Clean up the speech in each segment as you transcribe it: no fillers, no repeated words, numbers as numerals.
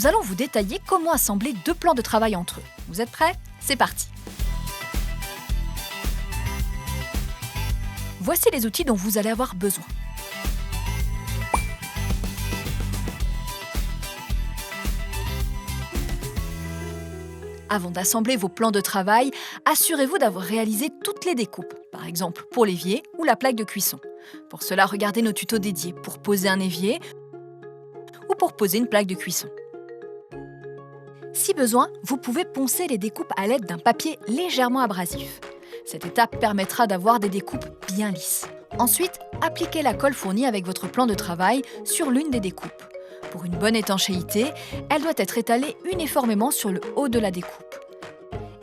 nous allons vous détailler comment assembler deux plans de travail entre eux. Vous êtes prêts? C'est parti! Voici les outils dont vous allez avoir besoin. Avant d'assembler vos plans de travail, assurez-vous d'avoir réalisé toutes les découpes, par exemple pour l'évier ou la plaque de cuisson. Pour cela, regardez nos tutos dédiés pour poser un évier ou pour poser une plaque de cuisson. Si besoin, vous pouvez poncer les découpes à l'aide d'un papier légèrement abrasif. Cette étape permettra d'avoir des découpes bien lisses. Ensuite, appliquez la colle fournie avec votre plan de travail sur l'une des découpes. Pour une bonne étanchéité, elle doit être étalée uniformément sur le haut de la découpe.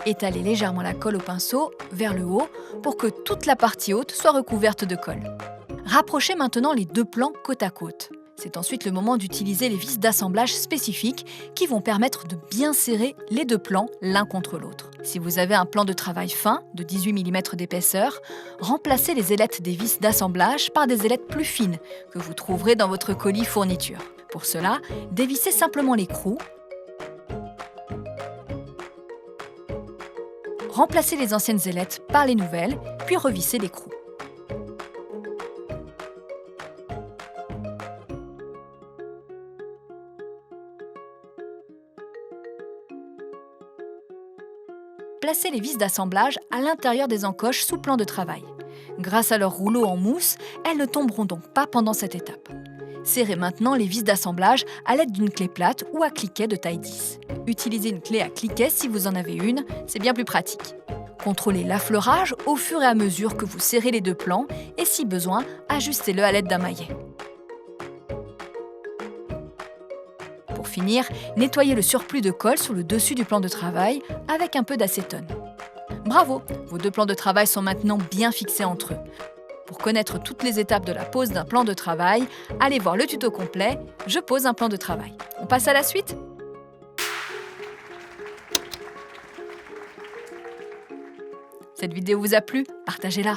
Étalez légèrement la colle au pinceau vers le haut pour que toute la partie haute soit recouverte de colle. Rapprochez maintenant les deux plans côte à côte. C'est ensuite le moment d'utiliser les vis d'assemblage spécifiques qui vont permettre de bien serrer les deux plans l'un contre l'autre. Si vous avez un plan de travail fin de 18 mm d'épaisseur, remplacez les ailettes des vis d'assemblage par des ailettes plus fines que vous trouverez dans votre colis fourniture. Pour cela, dévissez simplement l'écrou, remplacez les anciennes ailettes par les nouvelles, puis revissez l'écrou. Placez les vis d'assemblage à l'intérieur des encoches sous plan de travail. Grâce à leur rouleau en mousse, elles ne tomberont donc pas pendant cette étape. Serrez maintenant les vis d'assemblage à l'aide d'une clé plate ou à cliquet de taille 10. Utilisez une clé à cliquet si vous en avez une, c'est bien plus pratique. Contrôlez l'affleurage au fur et à mesure que vous serrez les deux plans et si besoin, ajustez-le à l'aide d'un maillet. Pour finir, nettoyez le surplus de colle sur le dessus du plan de travail avec un peu d'acétone. Bravo! Vos deux plans de travail sont maintenant bien fixés entre eux. Pour connaître toutes les étapes de la pose d'un plan de travail, allez voir le tuto complet « Je pose un plan de travail ». On passe à la suite? Cette vidéo vous a plu? Partagez-la!